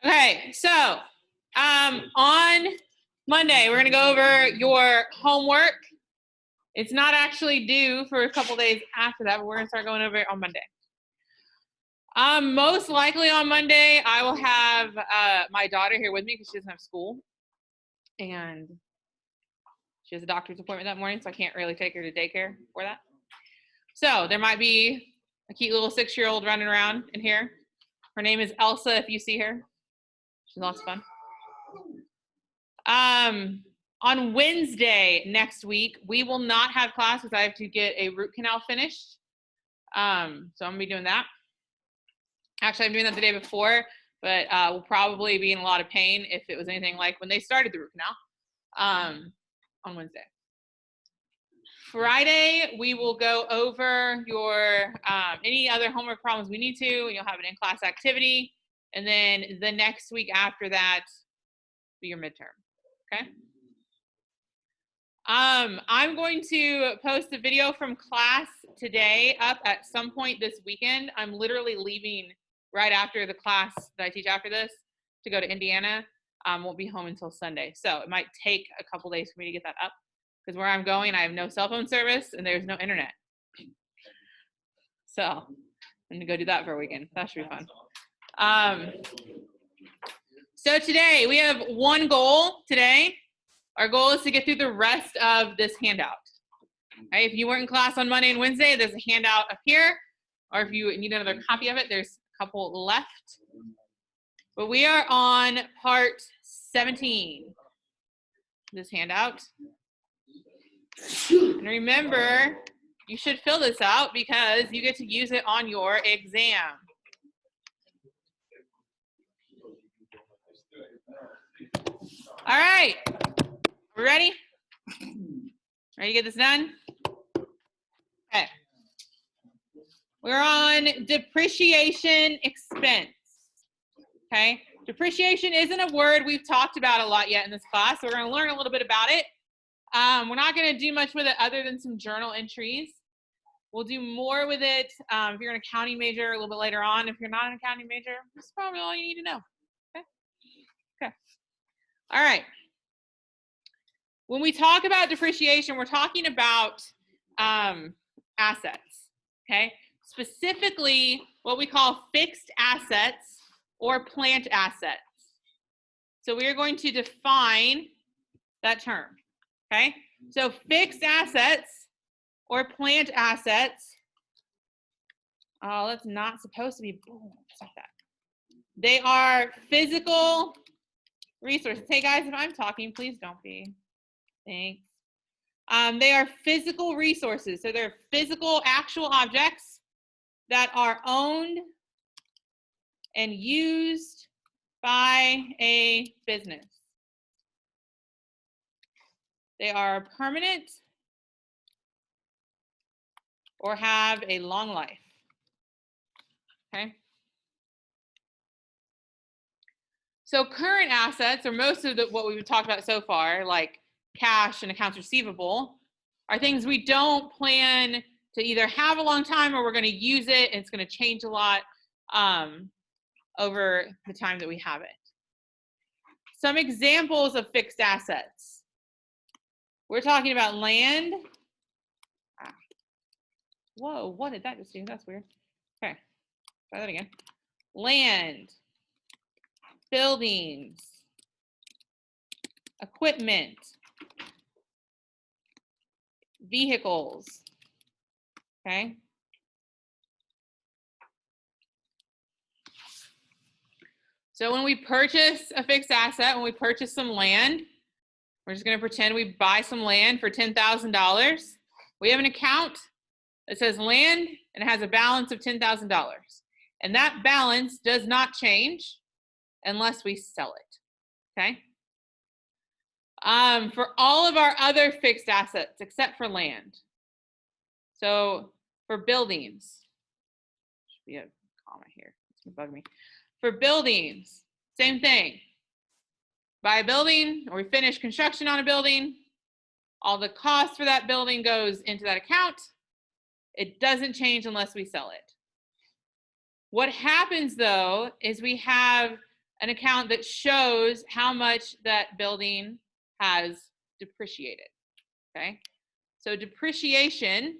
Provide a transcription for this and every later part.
Okay, so on Monday, we're going to go over your homework. It's not actually due for a couple days after that, but we're going to start going over it on Monday. Most likely on Monday, I will have my daughter here with me because she doesn't have school. And she has a doctor's appointment that morning, so I can't really take her to daycare for that. So there might be a cute little 6-year-old running around in here. Her name is Elsa, if you see her. She's lots of fun. On Wednesday next week, we will not have class because I have to get a root canal finished. So I'm gonna be doing that. Actually, I'm doing that the day before, but we'll probably be in a lot of pain if it was anything like when they started the root canal on Wednesday. Friday, we will go over your any other homework problems we need to, and you'll have an in-class activity. And then the next week after that, be your midterm, okay? I'm going to post a video from class today up at some point this weekend. I'm literally leaving right after the class that I teach after this to go to Indiana. Won't be home until Sunday. So it might take a couple days for me to get that up because where I'm going, I have no cell phone service and there's no internet. So I'm gonna go do that for a weekend. That should be fun. So today we have one goal today. Our goal is to get through the rest of this handout. Right? If you weren't in class on Monday and Wednesday, there's a handout up here. Or if you need another copy of it, there's a couple left. But we are on part 17, this handout. And remember, you should fill this out because you get to use it on your exam. All right, we ready? Ready to get this done? Okay. We're on depreciation expense. Okay. Depreciation isn't a word we've talked about a lot yet in this class, so we're going to learn a little bit about it. We're not going to do much with it other than some journal entries. We'll do more with it if you're an accounting major a little bit later on. If you're not an accounting major, this is probably all you need to know. Okay. Okay. All right. When we talk about depreciation, we're talking about assets, okay? Specifically, what we call fixed assets or plant assets. So we are going to define that term, okay? So fixed assets or plant assets, oh, that's not supposed to be, boom, just like that. They are physical resources. Hey guys, if I'm talking, please don't be. Thanks. They are physical resources. So they're physical, actual objects that are owned and used by a business. They are permanent or have a long life. Okay. So current assets, or most of what we've talked about so far, like cash and accounts receivable, are things we don't plan to either have a long time or we're going to use it and it's going to change a lot over the time that we have it. Some examples of fixed assets. We're talking about land. Whoa, what did that just do? That's weird. Okay, try that again. Land, buildings, equipment, vehicles, okay? So when we purchase a fixed asset, when we purchase some land, we're just gonna pretend we buy some land for $10,000. We have an account that says land and it has a balance of $10,000. And that balance does not change unless we sell it, okay? For all of our other fixed assets except for land. So for buildings, should be a comma here, it's gonna bug me. For buildings, same thing. Buy a building or we finish construction on a building, all the cost for that building goes into that account. It doesn't change unless we sell it. What happens though is we have an account that shows how much that building has depreciated, okay? So depreciation,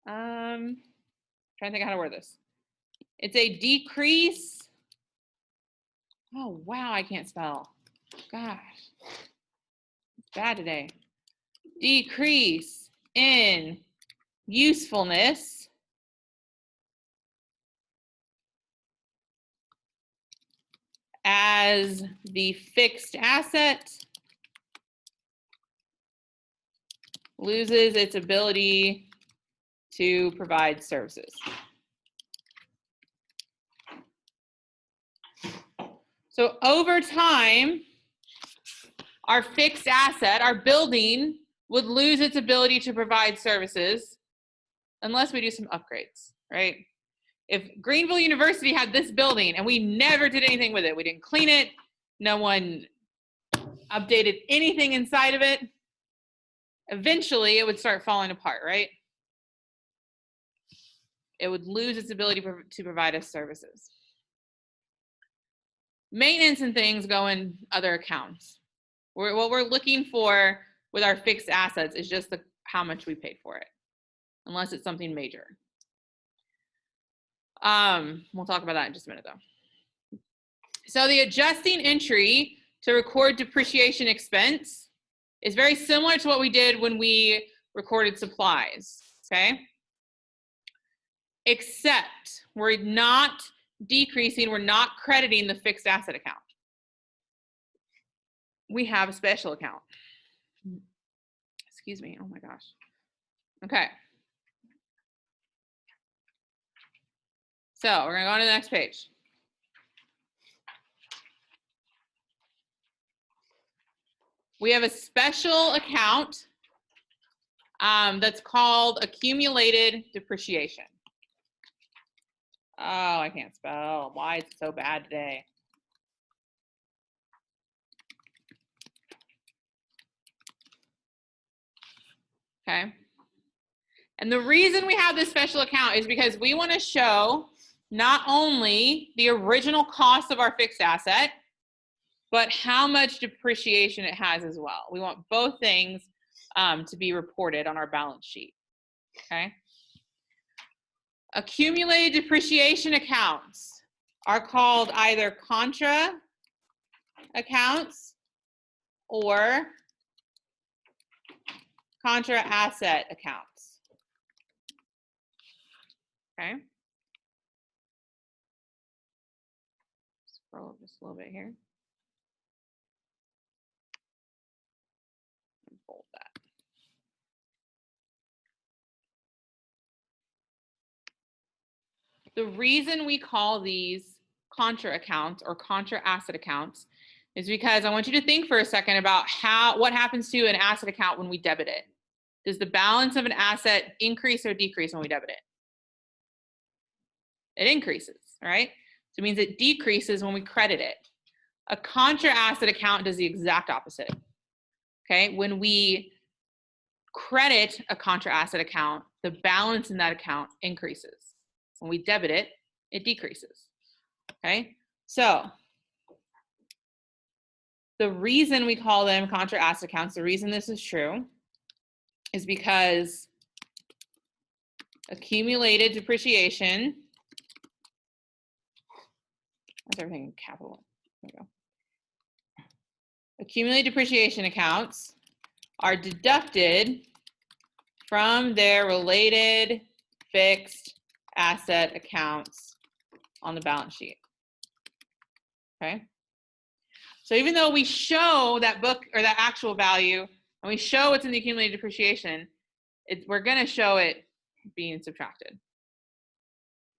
trying to think of how to word this. It's a decrease. Oh, wow, I can't spell. Gosh, it's bad today. Decrease in usefulness as the fixed asset loses its ability to provide services. So over time, our fixed asset, our building, would lose its ability to provide services unless we do some upgrades, right? If Greenville University had this building and we never did anything with it, we didn't clean it, no one updated anything inside of it, eventually it would start falling apart, right? It would lose its ability to provide us services. Maintenance and things go in other accounts. What we're looking for with our fixed assets is just how much we paid for it, unless it's something major. We'll talk about that in just a minute though. So the adjusting entry to record depreciation expense is very similar to what we did when we recorded supplies, okay? Except we're not decreasing, we're not crediting the fixed asset account. We have a special account. Excuse me, oh my gosh. Okay. So we're gonna go on to the next page. We have a special account that's called accumulated depreciation. Oh, I can't spell. Why is it so bad today? Okay. And the reason we have this special account is because we want to show not only the original cost of our fixed asset, but how much depreciation it has as well. We want both things to be reported on our balance sheet, okay? Accumulated depreciation accounts are called either contra accounts or contra asset accounts, okay? Scroll up just a little bit here. Fold that. The reason we call these contra accounts or contra asset accounts is because I want you to think for a second about what happens to an asset account when we debit it. Does the balance of an asset increase or decrease when we debit it? It increases, right? So it means it decreases when we credit it. A contra asset account does the exact opposite. Okay, when we credit a contra asset account, the balance in that account increases. When we debit it, it decreases. Okay, so the reason we call them contra asset accounts, the reason this is true, is because accumulated depreciation, that's everything in capital. There we go. Accumulated depreciation accounts are deducted from their related fixed asset accounts on the balance sheet. Okay. So even though we show that book or that actual value and we show what's in the accumulated depreciation, we're going to show it being subtracted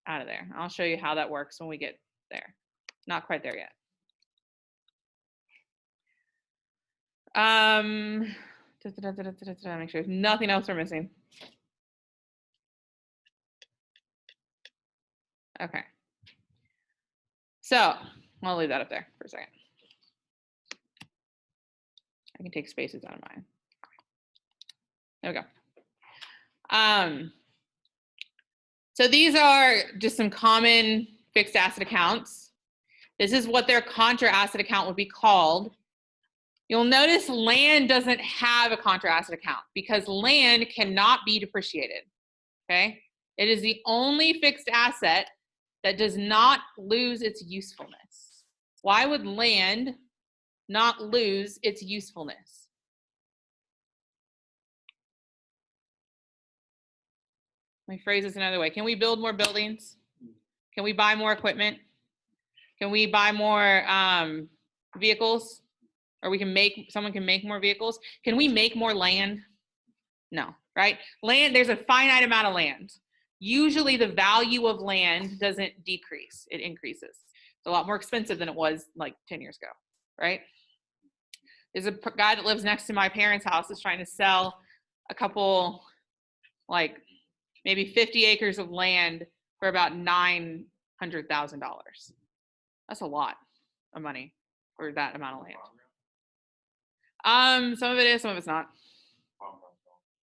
out of there. I'll show you how that works when we get there. Not quite there yet. Make sure there's nothing else we're missing. Okay. So I'll leave that up there for a second. I can take spaces out of mine. There we go. So these are just some common fixed asset accounts. This is what their contra asset account would be called. You'll notice land doesn't have a contra asset account because land cannot be depreciated, okay? It is the only fixed asset that does not lose its usefulness. Why would land not lose its usefulness? Let me phrase this another way. Can we build more buildings? Can we buy more equipment? Can we buy more vehicles? Or someone can make more vehicles? Can we make more land? No, right? Land, there's a finite amount of land. Usually the value of land doesn't decrease, it increases. It's a lot more expensive than it was like 10 years ago, right? There's a guy that lives next to my parents' house that's trying to sell a couple, like maybe 50 acres of land for about $900,000. That's a lot of money for that amount of land. Some of it is, some of it's not.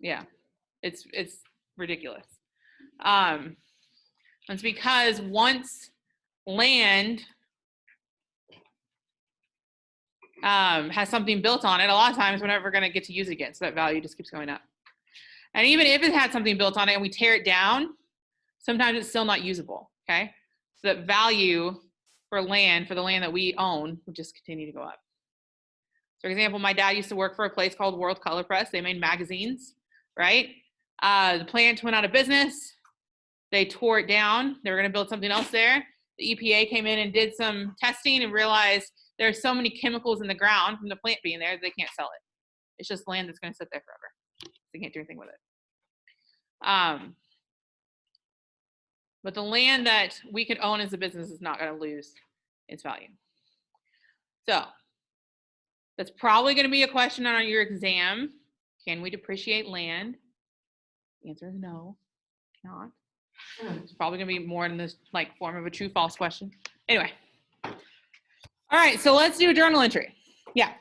Yeah, it's ridiculous. It's because once land has something built on it, a lot of times we're never going to get to use it again, so that value just keeps going up. And even if it had something built on it and we tear it down, sometimes it's still not usable, okay? So that value for the land that we own would just continue to go up. For example, my dad used to work for a place called World Color Press. They made magazines, right? The plant went out of business. They tore it down. They were going to build something else there. The EPA came in and did some testing and realized there's so many chemicals in the ground from the plant being there, they can't sell it. It's just land that's going to sit there forever. They can't do anything with it. But the land that we could own as a business is not going to lose its value. So that's probably going to be a question on your exam. Can we depreciate land? The answer is no, cannot. It's probably going to be more in this like form of a true false question. Anyway. All right, so let's do a journal entry. Yeah.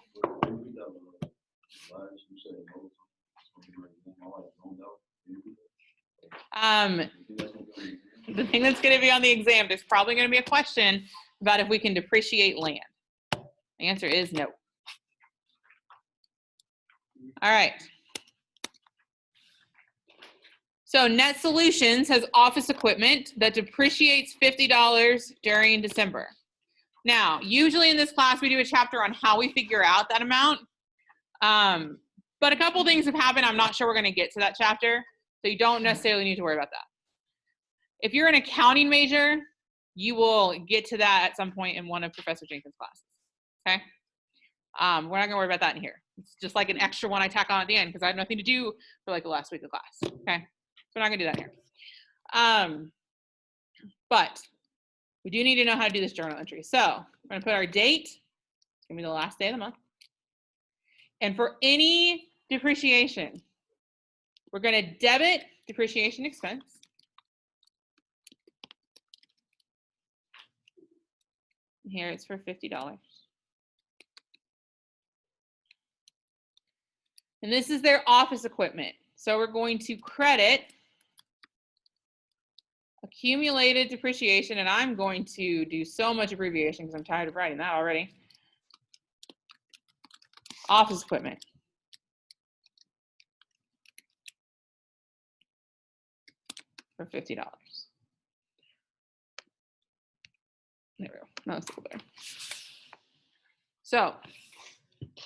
The thing that's going to be on the exam, there's probably going to be a question about if we can depreciate land. The answer is no. All right. So Net Solutions has office equipment that depreciates $50 during December. Now, usually in this class, we do a chapter on how we figure out that amount. But a couple things have happened. I'm not sure we're going to get to that chapter. So you don't necessarily need to worry about that. If you're an accounting major, you will get to that at some point in one of Professor Jenkins' classes. Okay? We're not going to worry about that in here. It's just like an extra one I tack on at the end because I have nothing to do for like the last week of class. Okay? So we're not going to do that here. But we do need to know how to do this journal entry. So we're going to put our date. It's going to be the last day of the month. And for any depreciation, we're going to debit depreciation expense. Here it's for $50. And this is their office equipment. So we're going to credit accumulated depreciation, and I'm going to do so much abbreviation because I'm tired of writing that already. Office equipment. For $50. There we go. No, it's still there. So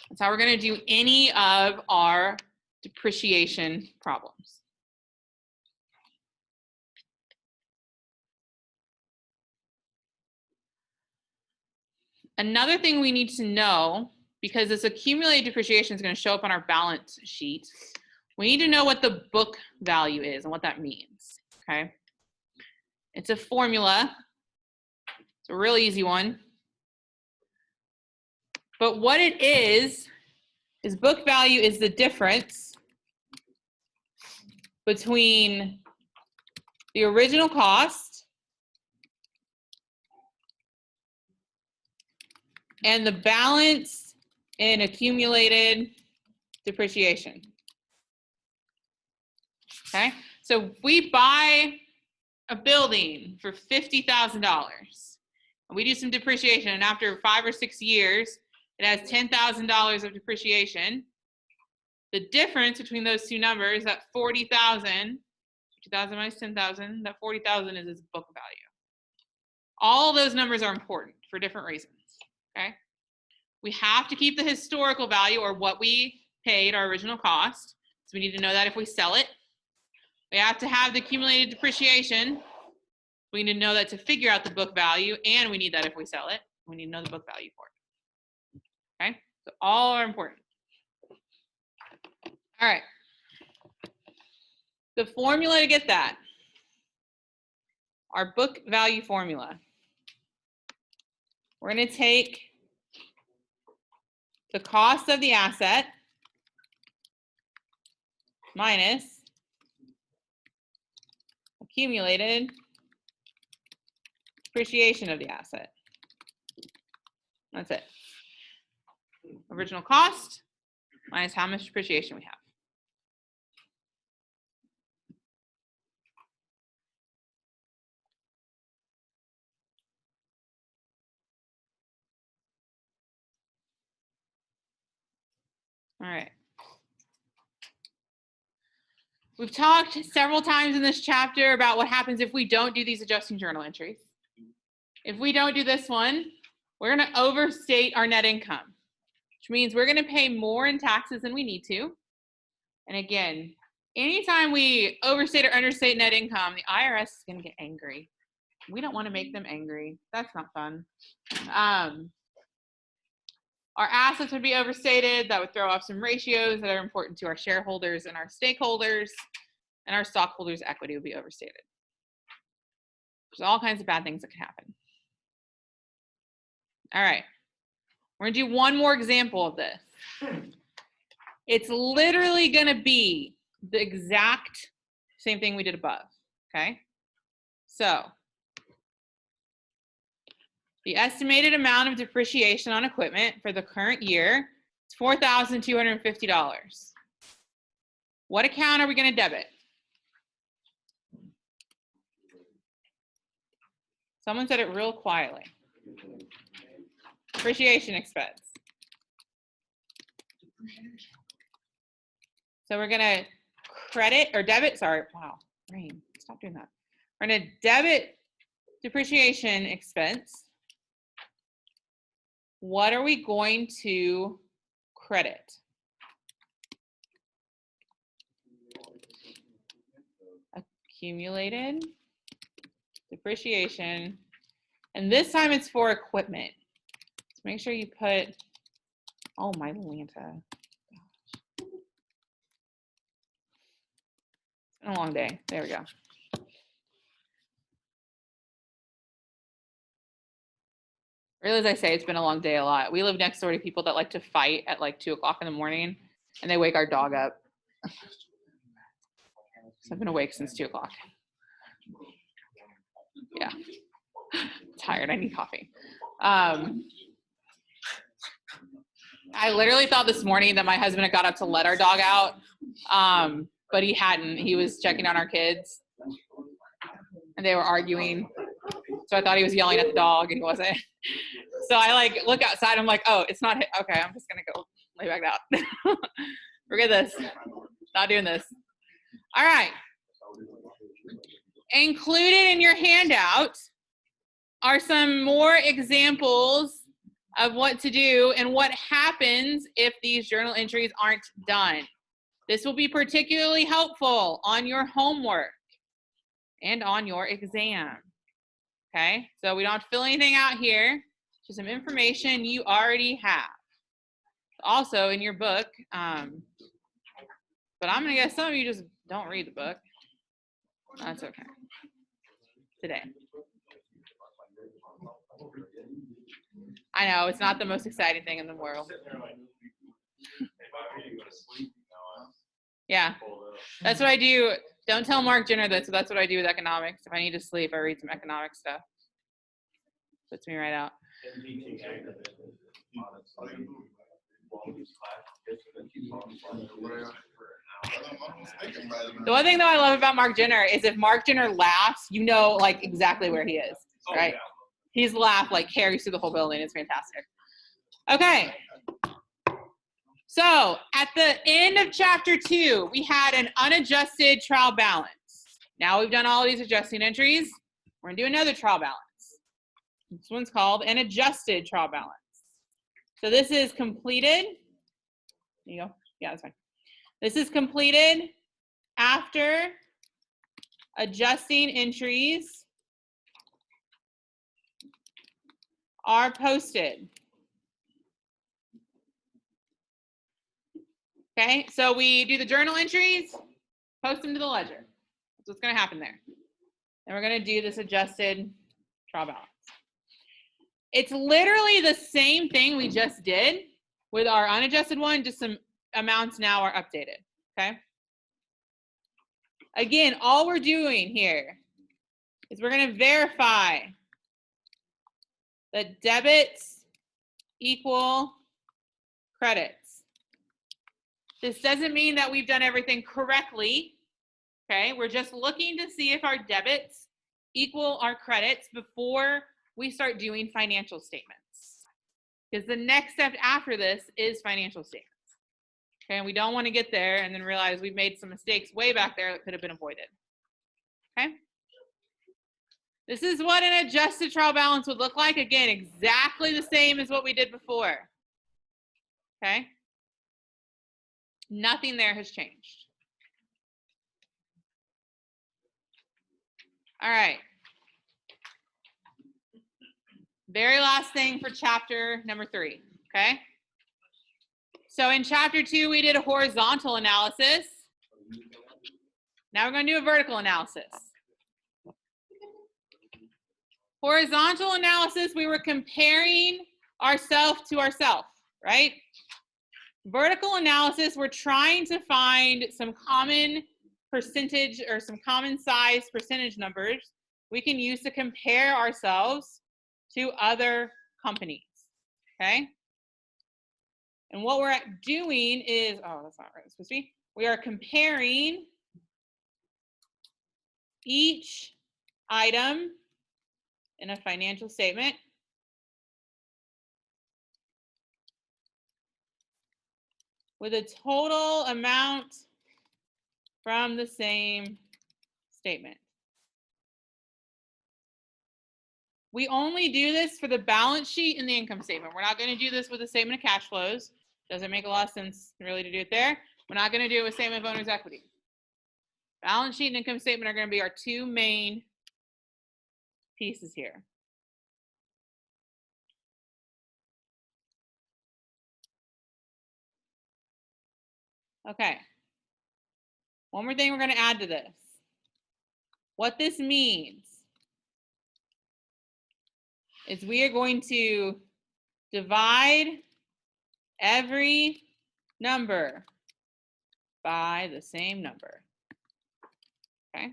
that's how we're going to do any of our depreciation problems. Another thing we need to know, because this accumulated depreciation is going to show up on our balance sheet, we need to know what the book value is and what that means, okay? It's a formula. It's a really easy one. But what it is book value is the difference between the original cost and the balance in accumulated depreciation. Okay, so if we buy a building for $50,000 and we do some depreciation, and after 5 or 6 years, it has $10,000 of depreciation, the difference between those two numbers, that 40,000, 50,000 minus 10,000, that 40,000 is its book value. All those numbers are important for different reasons, okay? We have to keep the historical value, or what we paid, our original cost. So we need to know that if we sell it. We have to have the accumulated depreciation. We need to know that to figure out the book value, and we need that if we sell it. We need to know the book value for it. Okay, so all are important. All right. The formula to get that, our book value formula. We're going to take the cost of the asset minus accumulated depreciation of the asset. That's it. Original cost minus how much depreciation we have. All right. We've talked several times in this chapter about what happens if we don't do these adjusting journal entries. If we don't do this one, we're going to overstate our net income, which means we're going to pay more in taxes than we need to. And again, anytime we overstate or understate net income, the IRS is going to get angry. We don't want to make them angry. That's not fun. Our assets would be overstated. That would throw off some ratios that are important to our shareholders and our stakeholders, and our stockholders' equity would be overstated. There's all kinds of bad things that could happen. All right, we're gonna do one more example of this. It's literally gonna be the exact same thing we did above, okay? So, the estimated amount of depreciation on equipment for the current year is $4,250. What account are we going to debit? Someone said it real quietly. Depreciation expense. So we're going to credit or debit, sorry, wow, brain, stop doing that. We're going to debit depreciation expense. What are we going to credit? Accumulated depreciation. And this time it's for equipment. So make sure you put, oh my Lanta. It's been a long day. There we go. Really, as I say, it's been a long day a lot. We live next door to people that like to fight at like 2 o'clock in the morning, and they wake our dog up. So I've been awake since 2 o'clock. Yeah, tired. I need coffee. I literally thought this morning that my husband had got up to let our dog out, but he hadn't. He was checking on our kids, and they were arguing. So I thought he was yelling at the dog, and he wasn't. So I like look outside. I'm like, oh, it's not. Okay, I'm just gonna go lay back down. Forget this. Not doing this. All right. Included in your handout are some more examples of what to do and what happens if these journal entries aren't done. This will be particularly helpful on your homework and on your exam. Okay, so we don't have to fill anything out here. Just some information you already have. Also in your book, but I'm gonna guess some of you just don't read the book. That's okay. Today. I know, it's not the most exciting thing in the world. Yeah, that's what I do. Don't tell Mark Jenner this, so that's what I do with economics. If I need to sleep, I read some economic stuff. Puts me right out. The one thing that I love about Mark Jenner is if Mark Jenner laughs, you know, like exactly where he is, right? His laugh like carries through the whole building. It's fantastic. Okay. So at the end of chapter 2, we had an unadjusted trial balance. Now we've done all these adjusting entries. We're gonna do another trial balance. This one's called an adjusted trial balance. So this is completed. There you go. Yeah, that's fine. This is completed after adjusting entries are posted. Okay, so we do the journal entries, post them to the ledger. That's what's going to happen there. And we're going to do this adjusted trial balance. It's literally the same thing we just did with our unadjusted one, just some amounts now are updated. Okay. Again, all we're doing here is we're going to verify that debits equal credits. This doesn't mean that we've done everything correctly. Okay, we're just looking to see if our debits equal our credits before we start doing financial statements. Because the next step after this is financial statements. Okay, and we don't want to get there and then realize we've made some mistakes way back there that could have been avoided. Okay. This is what an adjusted trial balance would look like. Again, exactly the same as what we did before. Okay. Nothing there has changed. All right. Very last thing for chapter number 3. Okay. So in chapter 2, we did a horizontal analysis. Now we're going to do a vertical analysis. Horizontal analysis, we were comparing ourselves to ourselves, right? Vertical analysis, we're trying to find some common percentage or some common size percentage numbers we can use to compare ourselves to other companies, okay? And what we're doing is, oh, that's not right, it's supposed to be, we are comparing each item in a financial statement with a total amount from the same statement. We only do this for the balance sheet and the income statement. We're not going to do this with the statement of cash flows. Doesn't make a lot of sense really to do it there. We're not going to do it with statement of owner's equity. Balance sheet and income statement are going to be our two main pieces here. Okay. One more thing we're going to add to this. What this means is we are going to divide every number by the same number. Okay.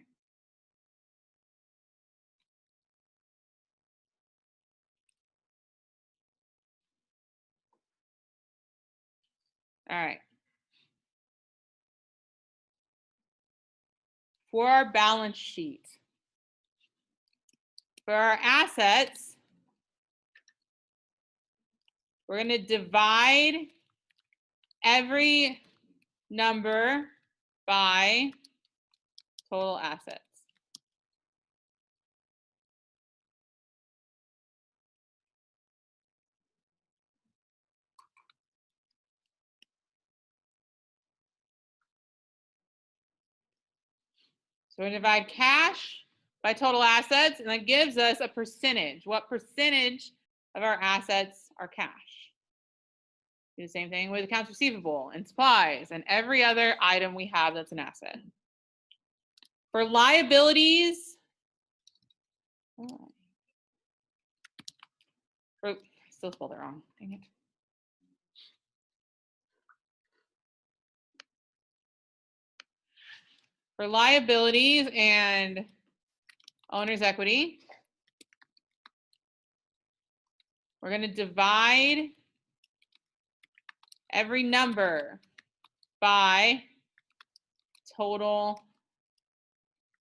All right. For our balance sheet, for our assets, we're going to divide every number by total assets. So we're going to divide cash by total assets, and that gives us a percentage. What percentage of our assets are cash? Do the same thing with accounts receivable and supplies and every other item we have that's an asset. For liabilities, I still spelled it wrong. Dang it. For liabilities and owner's equity, we're going to divide every number by total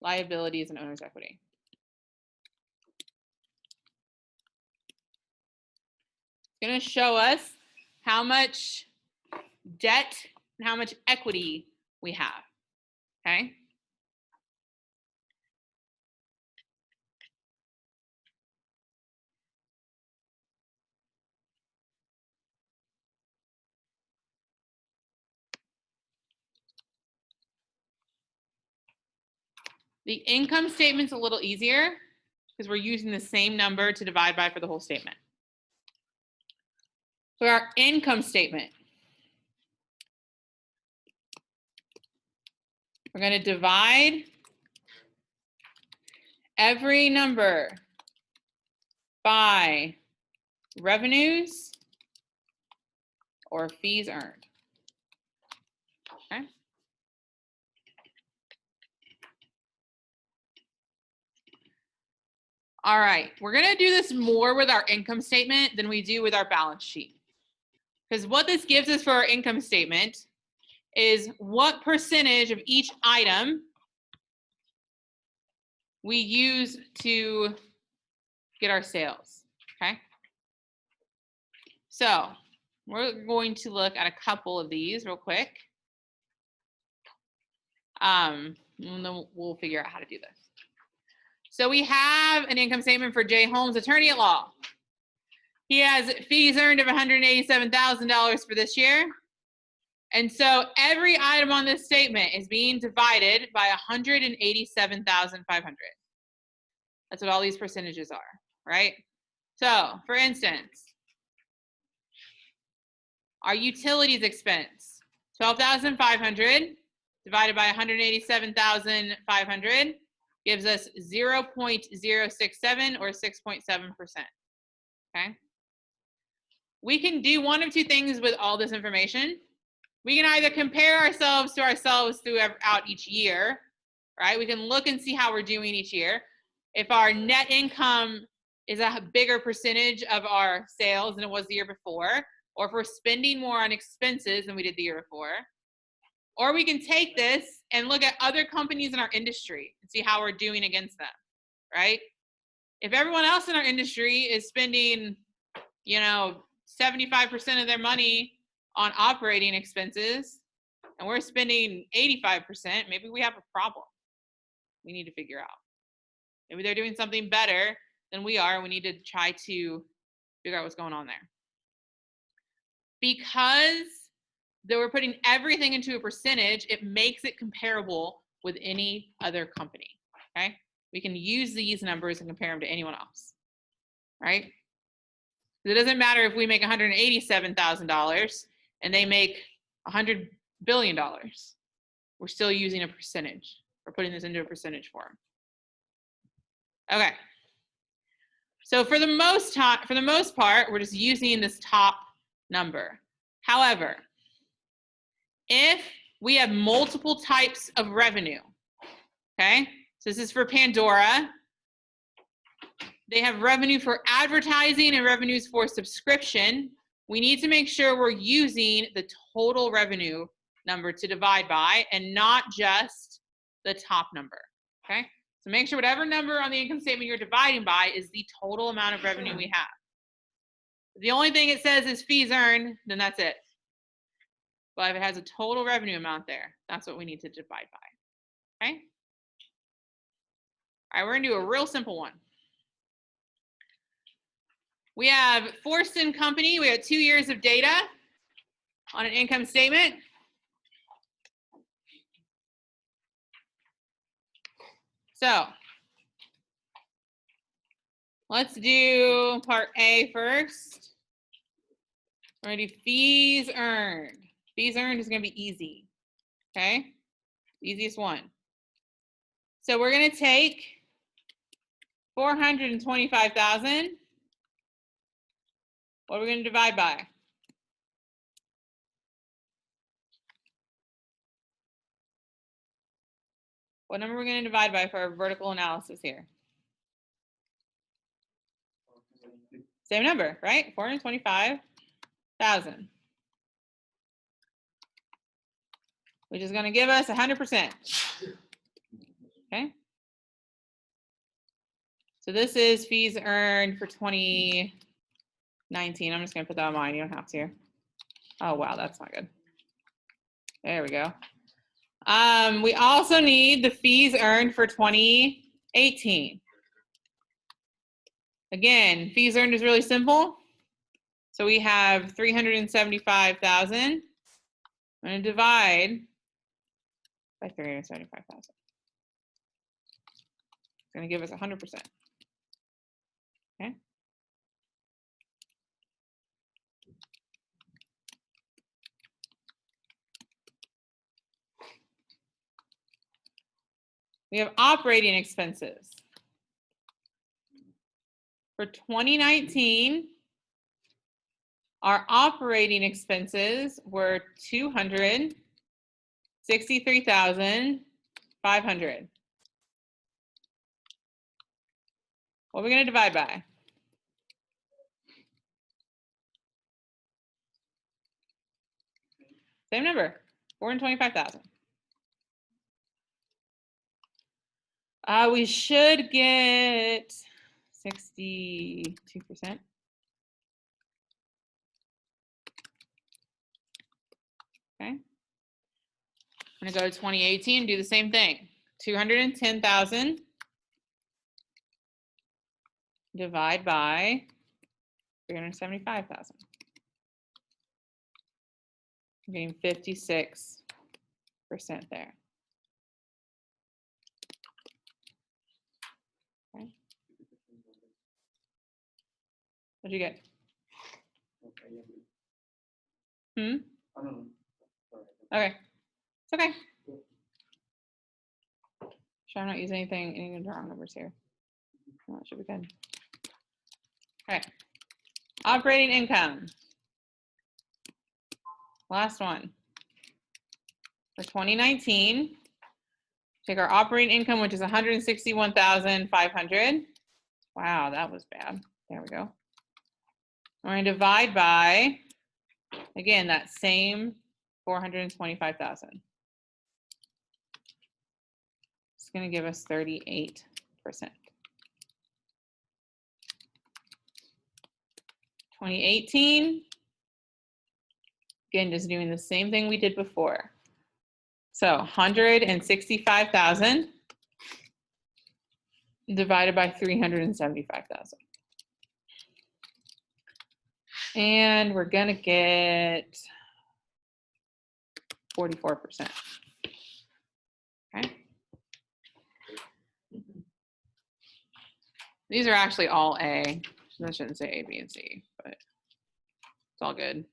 liabilities and owner's equity. It's going to show us how much debt and how much equity we have, okay? The income statement's a little easier because we're using the same number to divide by for the whole statement. For our income statement, we're going to divide every number by revenues or fees earned. Okay. All right, we're going to do this more with our income statement than we do with our balance sheet. Because what this gives us for our income statement is what percentage of each item we use to get our sales, okay? So we're going to look at a couple of these real quick. And then we'll figure out how to do this. So we have an income statement for Jay Holmes, attorney at law. He has fees earned of $187,000 for this year. And so every item on this statement is being divided by 187,500. That's what all these percentages are, right? So for instance, our utilities expense, 12,500 divided by 187,500 gives us 0.067 or 6.7%, okay? We can do one of two things with all this information. We can either compare ourselves to ourselves throughout each year, right? We can look and see how we're doing each year. If our net income is a bigger percentage of our sales than it was the year before, or if we're spending more on expenses than we did the year before, or we can take this and look at other companies in our industry and see how we're doing against them, right? If everyone else in our industry is spending, 75% of their money on operating expenses, and we're spending 85%, maybe we have a problem we need to figure out. Maybe they're doing something better than we are. We need to try to figure out what's going on there. Because we're putting everything into a percentage, it makes it comparable with any other company, okay? We can use these numbers and compare them to anyone else, right? It doesn't matter if we make $187,000 and they make $100 billion. We're still using a percentage. We're putting this into a percentage form. Okay. So for the most part, we're just using this top number. However, if we have multiple types of revenue, okay? So this is for Pandora. They have revenue for advertising and revenues for subscription. We need to make sure we're using the total revenue number to divide by and not just the top number, okay? So make sure whatever number on the income statement you're dividing by is the total amount of revenue we have. If the only thing it says is fees earned, then that's it. But if it has a total revenue amount there, that's what we need to divide by, okay? All right, we're gonna do a real simple one. We have Forston Company. We have 2 years of data on an income statement. So let's do part A first. We're gonna do fees earned. Fees earned is gonna be easy, okay? Easiest one. So we're gonna take 425,000. What are we gonna divide by? What number are we gonna divide by for our vertical analysis here? Same number, right? 425,000. which is going to give us 100%. Okay. So this is fees earned for 2019. I'm just going to put that on mine. You don't have to. Oh, wow, that's not good. There we go. We also need the fees earned for 2018. Again, fees earned is really simple. So we have 375,000. I'm going to divide by 375,000. It's going to give us 100%. Okay. We have operating expenses. For 2019, our operating expenses were $263,500. What are we going to divide by? Same number, 425,000. We should get 62%. Okay. I'm going to go to 2018 and do the same thing. 210,000 divide by 375,000. I'm getting 56% there. Okay. What'd you get? Okay. It's okay. Sure, I'm not using any wrong numbers here. No, it should be good. Okay. Operating income. Last one. For 2019, take our operating income, which is 161,500. Wow, that was bad. There we go. We're going to divide by, again, that same 425,000. It's going to give us 38%. 2018, again, just doing the same thing we did before. So 165,000 divided by 375,000. And we're going to get 44%. Okay. These are actually all A. I shouldn't say A, B, and C, but it's all good.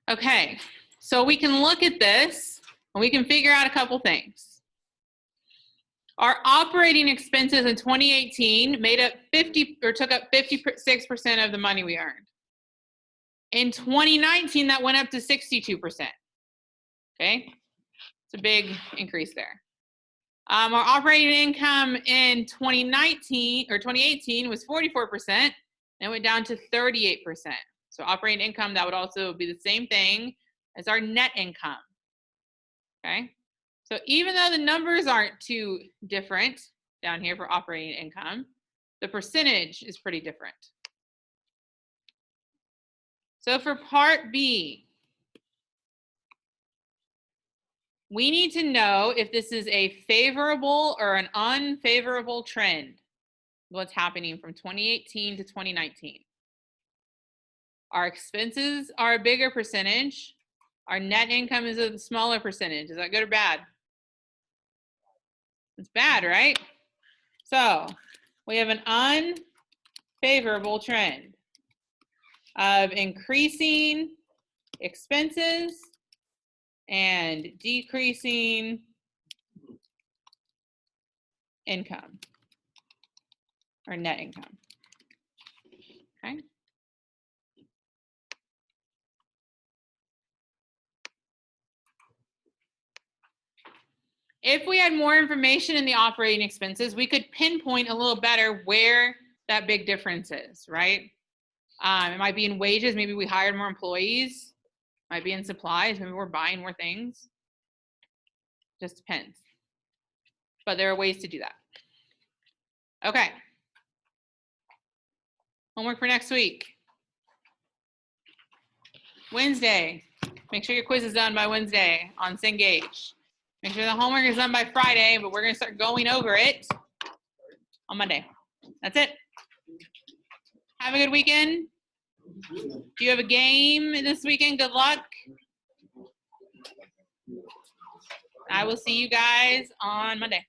Okay, so we can look at this and we can figure out a couple things. Our operating expenses in 2018 made up took up 56% of the money we earned. In 2019, that went up to 62%. Okay, it's a big increase there. Our operating income in 2018 was 44%, and it went down to 38%. So operating income, that would also be the same thing as our net income. Okay, so even though the numbers aren't too different down here for operating income, the percentage is pretty different. So for part B, we need to know if this is a favorable or an unfavorable trend, what's happening from 2018 to 2019. Our expenses are a bigger percentage. Our net income is a smaller percentage. Is that good or bad? It's bad, right? So we have an unfavorable trend of increasing expenses and decreasing income or net income. Okay. If we had more information in the operating expenses, we could pinpoint a little better where that big difference is, right? It might be in wages. Maybe we hired more employees. Might be in supplies. Maybe we're buying more things. Just depends. But there are ways to do that. Okay. Homework for next week. Wednesday. Make sure your quiz is done by Wednesday on Cengage. Make sure the homework is done by Friday, but we're going to start going over it on Monday. That's it. Have a good weekend. Do you have a game this weekend? Good luck. I will see you guys on Monday.